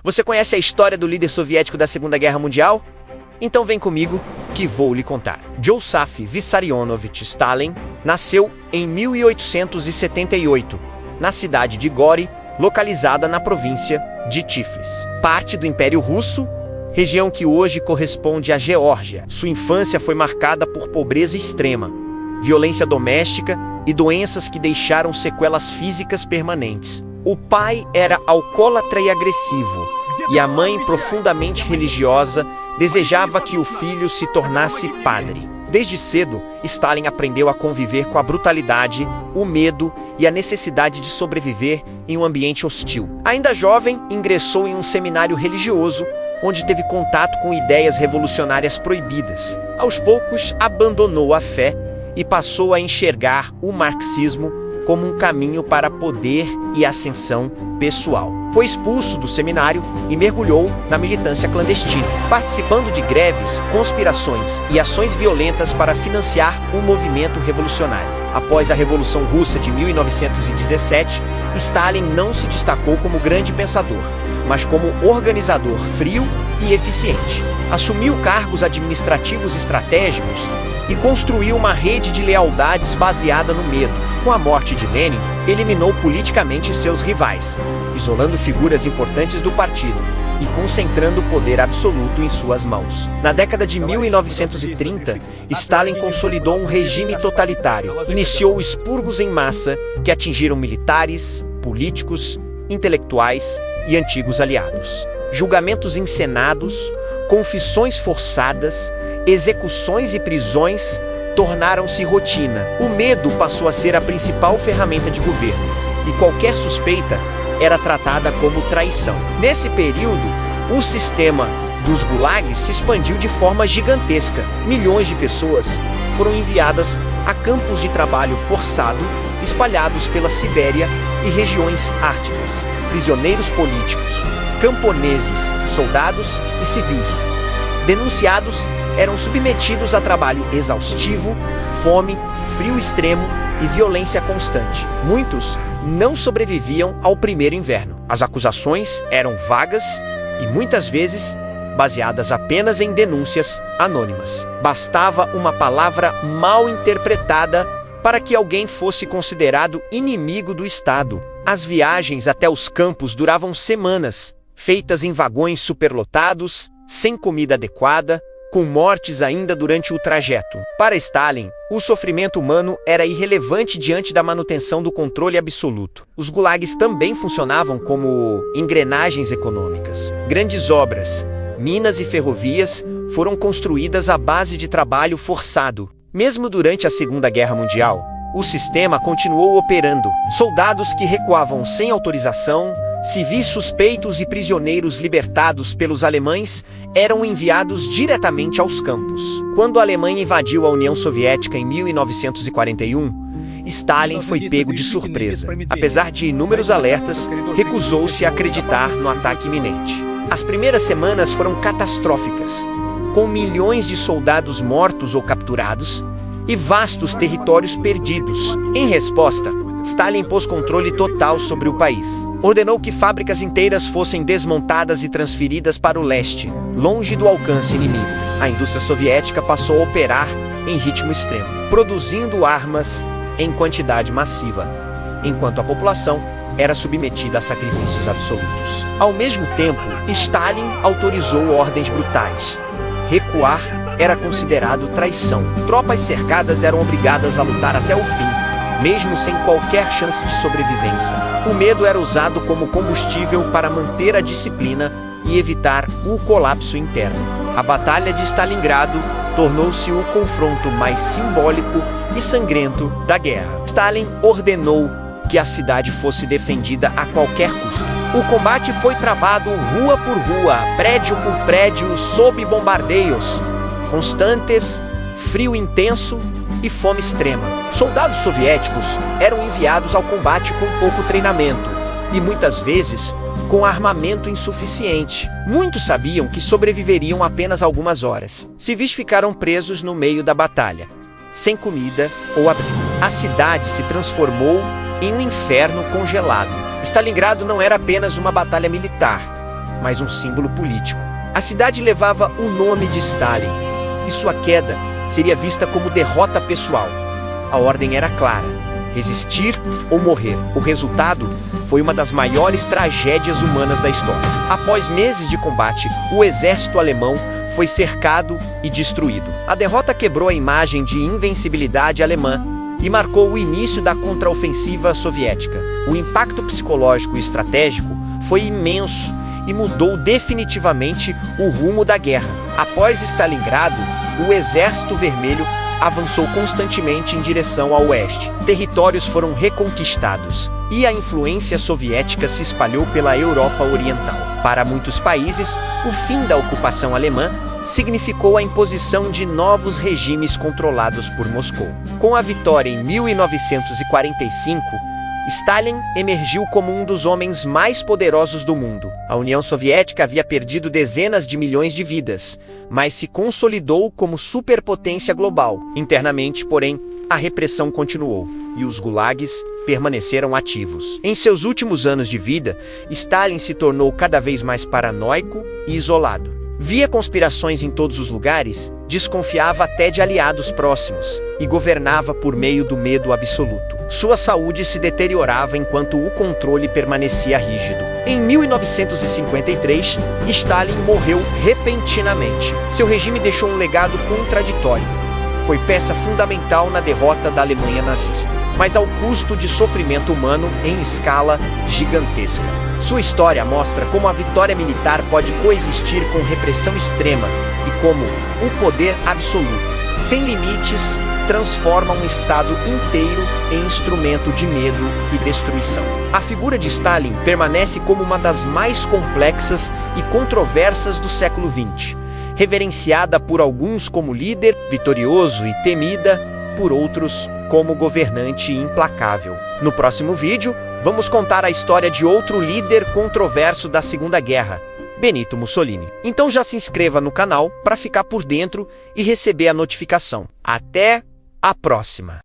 Você conhece a história do líder soviético da Segunda Guerra Mundial? Então vem comigo que vou lhe contar. Joseph Vissarionovich Stalin nasceu em 1878, na cidade de Gori, localizada na província de Tiflis, parte do Império Russo, região que hoje corresponde à Geórgia. Sua infância foi marcada por pobreza extrema, violência doméstica e doenças que deixaram sequelas físicas permanentes. O pai era alcoólatra e agressivo, e a mãe, profundamente religiosa, desejava que o filho se tornasse padre. Desde cedo, Stalin aprendeu a conviver com a brutalidade, o medo e a necessidade de sobreviver em um ambiente hostil. Ainda jovem, ingressou em um seminário religioso, onde teve contato com ideias revolucionárias proibidas. Aos poucos, abandonou a fé e passou a enxergar o marxismo como um caminho para poder e ascensão pessoal. Foi expulso do seminário e mergulhou na militância clandestina, participando de greves, conspirações e ações violentas para financiar um movimento revolucionário. Após a Revolução Russa de 1917, Stalin não se destacou como grande pensador, mas como organizador frio e eficiente. Assumiu cargos administrativos estratégicos e construiu uma rede de lealdades baseada no medo. Com a morte de Lenin, eliminou politicamente seus rivais, isolando figuras importantes do partido e concentrando o poder absoluto em suas mãos. Na década de 1930, Stalin consolidou um regime totalitário. Iniciou expurgos em massa que atingiram militares, políticos, intelectuais e antigos aliados. Julgamentos encenados, confissões forçadas, execuções e prisões tornaram-se rotina. O medo passou a ser a principal ferramenta de governo, e qualquer suspeita era tratada como traição. Nesse período, o sistema dos gulags se expandiu de forma gigantesca. Milhões de pessoas foram enviadas a campos de trabalho forçado, espalhados pela Sibéria e regiões árticas. Prisioneiros políticos, camponeses, soldados e civis denunciados eram submetidos a trabalho exaustivo, fome, frio extremo e violência constante. Muitos não sobreviviam ao primeiro inverno. As acusações eram vagas e muitas vezes baseadas apenas em denúncias anônimas. Bastava uma palavra mal interpretada para que alguém fosse considerado inimigo do Estado. As viagens até os campos duravam semanas, feitas em vagões superlotados, sem comida adequada, com mortes ainda durante o trajeto. Para Stalin, o sofrimento humano era irrelevante diante da manutenção do controle absoluto. Os gulags também funcionavam como engrenagens econômicas. Grandes obras, minas e ferrovias foram construídas à base de trabalho forçado. Mesmo durante a Segunda Guerra Mundial, o sistema continuou operando. Soldados que recuavam sem autorização, civis suspeitos e prisioneiros libertados pelos alemães eram enviados diretamente aos campos. Quando a Alemanha invadiu a União Soviética em 1941, Stalin foi pego de surpresa. Apesar de inúmeros alertas, recusou-se a acreditar no ataque iminente. As primeiras semanas foram catastróficas, com milhões de soldados mortos ou capturados e vastos territórios perdidos. Em resposta, Stalin impôs controle total sobre o país. Ordenou que fábricas inteiras fossem desmontadas e transferidas para o leste, longe do alcance inimigo. A indústria soviética passou a operar em ritmo extremo, produzindo armas em quantidade massiva, enquanto a população era submetida a sacrifícios absolutos. Ao mesmo tempo, Stalin autorizou ordens brutais. Recuar era considerado traição. Tropas cercadas eram obrigadas a lutar até o fim, mesmo sem qualquer chance de sobrevivência. O medo era usado como combustível para manter a disciplina e evitar o colapso interno. A Batalha de Stalingrado tornou-se o confronto mais simbólico e sangrento da guerra. Stalin ordenou que a cidade fosse defendida a qualquer custo. O combate foi travado rua por rua, prédio por prédio, sob bombardeios constantes, frio intenso e fome extrema. Soldados soviéticos eram enviados ao combate com pouco treinamento e muitas vezes com armamento insuficiente. Muitos sabiam que sobreviveriam apenas algumas horas. Civis ficaram presos no meio da batalha, sem comida ou abrigo. A cidade se transformou em um inferno congelado. Stalingrado não era apenas uma batalha militar, mas um símbolo político. A cidade levava o nome de Stalin, e sua queda seria vista como derrota pessoal. A ordem era clara: resistir ou morrer. O resultado foi uma das maiores tragédias humanas da história. Após meses de combate, o exército alemão foi cercado e destruído. A derrota quebrou a imagem de invencibilidade alemã e marcou o início da contraofensiva soviética. O impacto psicológico e estratégico foi imenso e mudou definitivamente o rumo da guerra. Após Stalingrado, o Exército Vermelho avançou constantemente em direção ao oeste. Territórios foram reconquistados e a influência soviética se espalhou pela Europa Oriental. Para muitos países, o fim da ocupação alemã significou a imposição de novos regimes controlados por Moscou. Com a vitória em 1945, Stalin emergiu como um dos homens mais poderosos do mundo. A União Soviética havia perdido dezenas de milhões de vidas, mas se consolidou como superpotência global. Internamente, porém, a repressão continuou e os gulags permaneceram ativos. Em seus últimos anos de vida, Stalin se tornou cada vez mais paranoico e isolado. Via conspirações em todos os lugares, desconfiava até de aliados próximos e governava por meio do medo absoluto. Sua saúde se deteriorava enquanto o controle permanecia rígido. Em 1953, Stalin morreu repentinamente. Seu regime deixou um legado contraditório. Foi peça fundamental na derrota da Alemanha nazista, mas ao custo de sofrimento humano em escala gigantesca. Sua história mostra como a vitória militar pode coexistir com repressão extrema e como o poder absoluto, sem limites, transforma um estado inteiro em instrumento de medo e destruição. A figura de Stalin permanece como uma das mais complexas e controversas do século XX, reverenciada por alguns como líder vitorioso e temida por outros como governante implacável. No próximo vídeo, vamos contar a história de outro líder controverso da Segunda Guerra, Benito Mussolini. Então já se inscreva no canal para ficar por dentro e receber a notificação. Até a próxima!